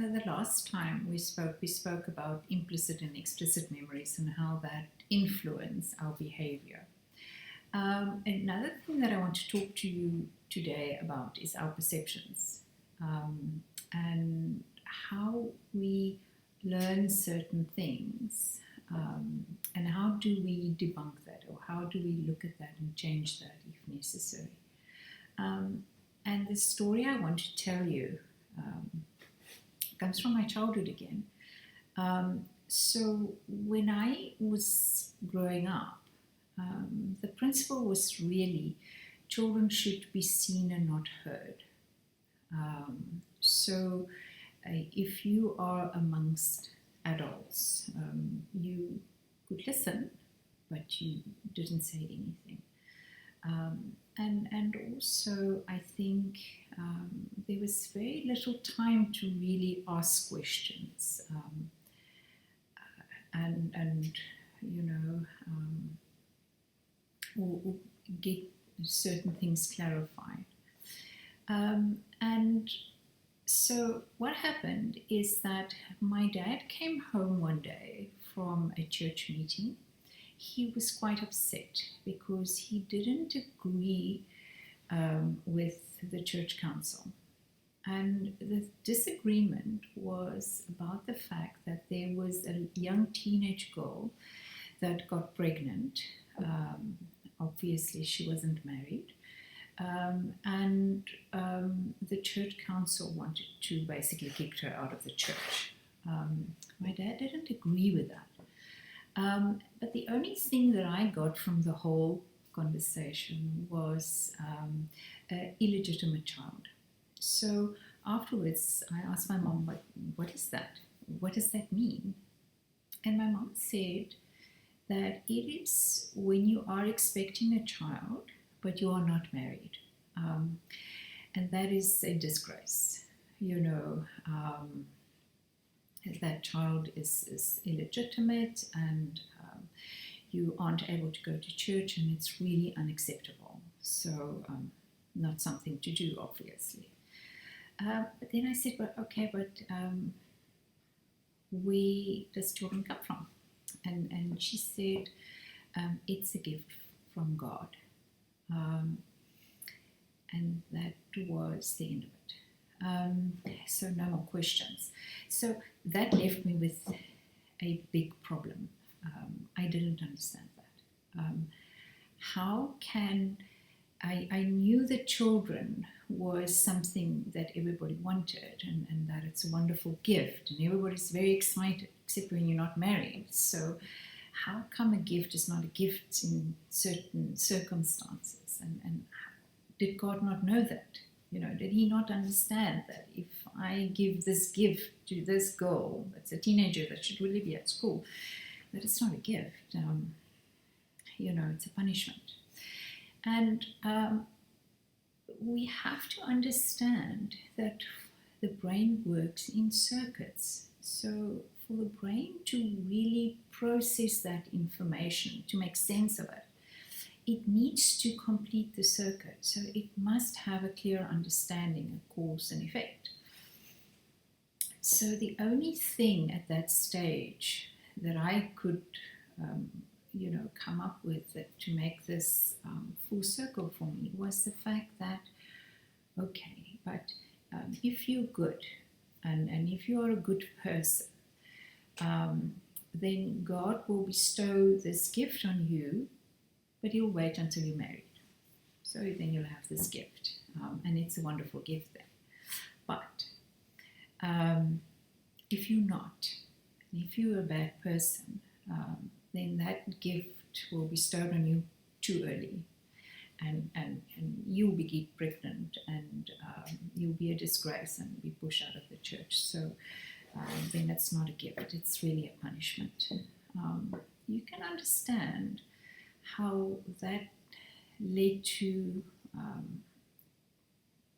the last time we spoke about implicit and explicit memories and how that influence our behavior. Another thing that I want to talk to you today about is our perceptions, and how we learn certain things, and how do we debunk that, or how do we look at that and change that if necessary. And the story I want to tell you comes from my childhood again. So when I was growing up, the principle was really children should be seen and not heard. So if you are amongst adults, you could listen, but you didn't say anything. And also, I think there was very little time to really ask questions, and you know, or get certain things clarified. And so what happened is that my dad came home one day from a church meeting. He was quite upset because he didn't agree with the church council. And the disagreement was about the fact that there was a young teenage girl that got pregnant. Obviously, she wasn't married. And the church council wanted to basically kick her out of the church. My dad didn't agree with that. But the only thing that I got from the whole conversation was an illegitimate child. So afterwards, I asked my mom, what is that? What does that mean? And my mom said that it is when you are expecting a child, but you are not married. And that is a disgrace. You know, that child is illegitimate, and you aren't able to go to church, and it's really unacceptable. So not something to do, obviously. But then I said, well, okay, but where does children come from? And she said, it's a gift from God. And that was the end of it. So no more questions. So that left me with a big problem. I didn't understand that. How can I knew that children was something that everybody wanted, and that it's a wonderful gift, and everybody's very excited, except when you're not married. So how come a gift is not a gift in certain circumstances? And did God not know that? You know, did he not understand that if I give this gift to this girl that's a teenager that should really be at school, that it's not a gift? You know, it's a punishment. And we have to understand that the brain works in circuits. So for the brain to really process that information, to make sense of it, it needs to complete the circuit. So it must have a clear understanding of cause and effect. So the only thing at that stage that I could come up with to make this full circle for me was the fact that, okay, but if you're good, and if you are a good person, then God will bestow this gift on you, but he'll wait until you're married. So then you'll have this gift, and it's a wonderful gift then. But if you're not, if you're a bad person, then that gift will be bestowed on you too early, and you'll be pregnant, and you'll be a disgrace and be pushed out of the church. So then it's not a gift, it's really a punishment. You can understand how that led to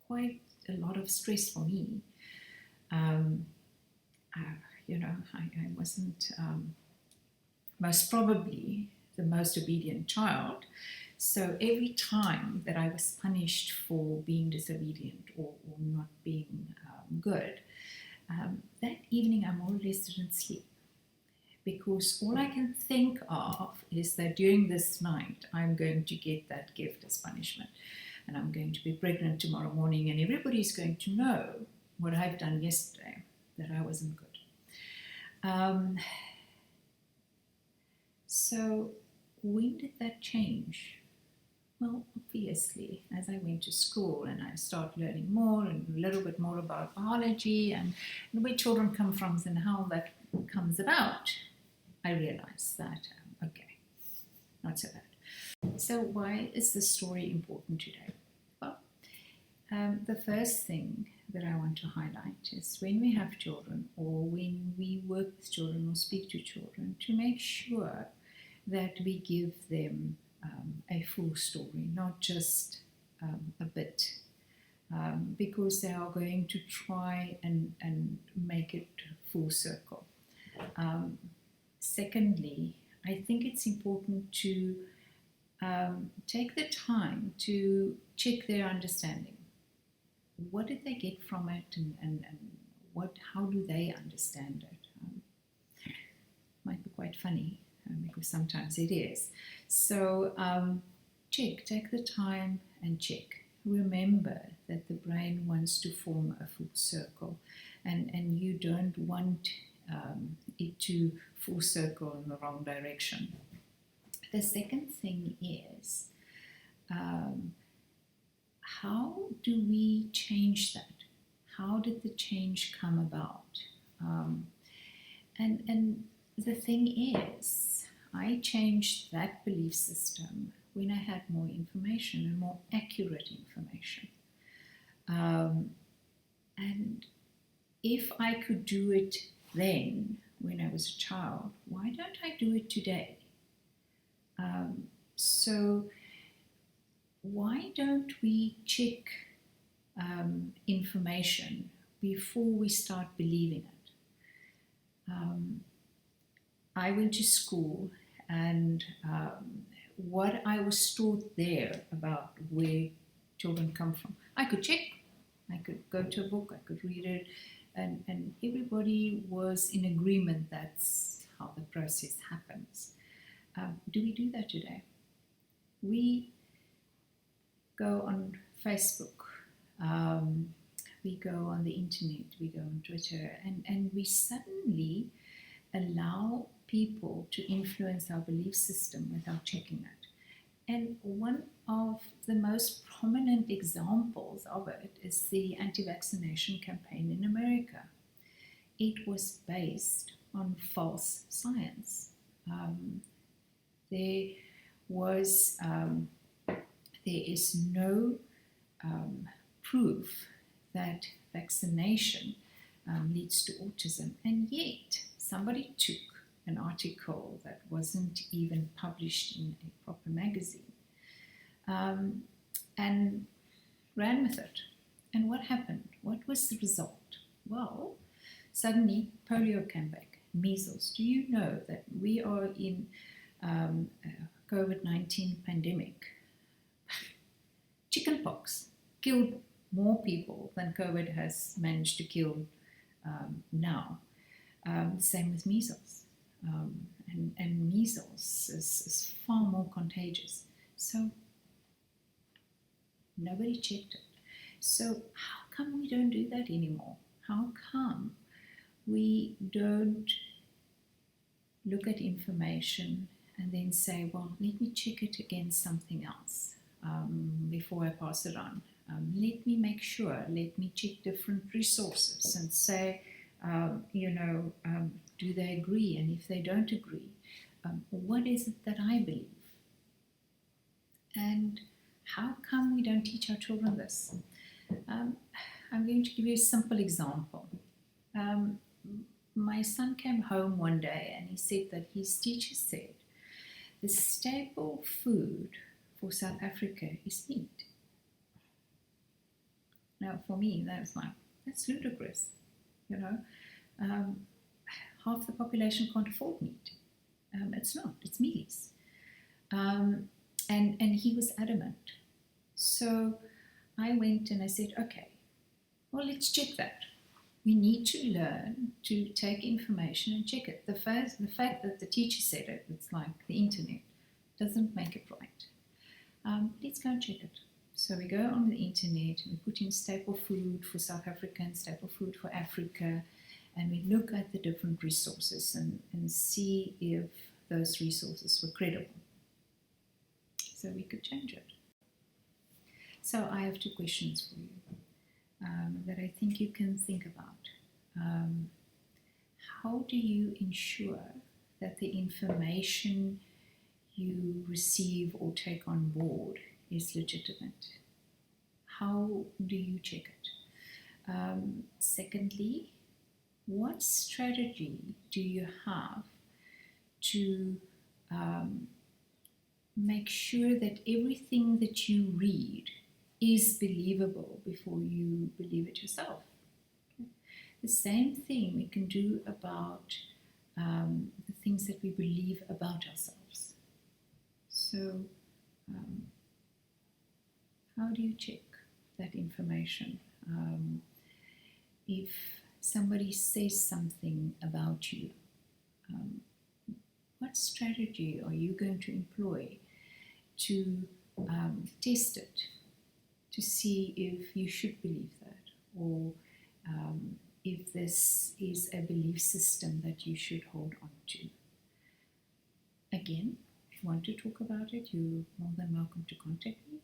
quite a lot of stress for me. I wasn't most probably the most obedient child. So every time that I was punished for being disobedient or not being good, that evening I more or less didn't sleep, because all I can think of is that during this night I'm going to get that gift as punishment, and I'm going to be pregnant tomorrow morning, and everybody's going to know what I've done yesterday, that I wasn't good. So when did that change? Well, obviously, as I went to school and I started learning more and a little bit more about biology and where children come from and how that comes about, I realized that, okay, not so bad. So why is this story important today? Well, the first thing that I want to highlight is when we have children, or when we work with children or speak to children, to make sure that we give them a full story, not just a bit, because they are going to try and make it full circle. Secondly, I think it's important to take the time to check their understanding. What did they get from it, and how do they understand it? Might be quite funny, because sometimes it is. So take the time and check. Remember that the brain wants to form a full circle, and you don't want it to full circle in the wrong direction. The second thing is, how do we change that? How did the change come about? And the thing is, I changed that belief system when I had more information and more accurate information. And if I could do it then, when I was a child, why don't I do it today? So why don't we check information before we start believing it? I went to school, and what I was taught there about where children come from, I could check. I could go to a book, I could read it, and everybody was in agreement that's how the process happens. Do we do that today? We go on Facebook, we go on the internet, we go on Twitter, and we suddenly allow people to influence our belief system without checking it. And one of the most prominent examples of it is the anti-vaccination campaign in America. It was based on false science. There is no proof that vaccination leads to autism, and yet somebody took an article that wasn't even published in a proper magazine and ran with it. And what happened? What was the result? Well, suddenly polio came back, measles. Do you know that we are in a COVID-19 pandemic? Chickenpox killed more people than COVID has managed to kill now. Same with measles. And measles is far more contagious. So nobody checked it. So how come we don't do that anymore? How come we don't look at information and then say, well, let me check it against something else before I pass it on? Let me make sure, let me check different resources and say, do they agree? And if they don't agree, what is it that I believe? And how come we don't teach our children this? I'm going to give you a simple example. My son came home one day and he said that his teacher said, the staple food for South Africa is meat. Now, for me, that's ludicrous. Half the population can't afford meat. It's not. It's mealies. And he was adamant. So I went and I said, okay, well, let's check that. We need to learn to take information and check it. The fact that the teacher said it, it's like the internet, doesn't make it right. Let's go and check it. So we go on the internet and we put in staple food for South Africa and staple food for Africa, and we look at the different resources and see if those resources were credible. So we could change it. So I have two questions for you that I think you can think about. How do you ensure that the information you receive or take on board is legitimate? How do you check it? Secondly, what strategy do you have to make sure that everything that you read is believable before you believe it yourself? Okay. The same thing we can do about the things that we believe about ourselves. So, how do you check that information? If somebody says something about you, what strategy are you going to employ to test it, to see if you should believe that, or if this is a belief system that you should hold on to? Again, if you want to talk about it, you're more than welcome to contact me.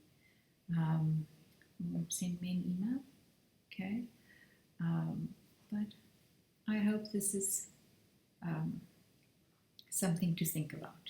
Send me an email, okay? But I hope this is something to think about.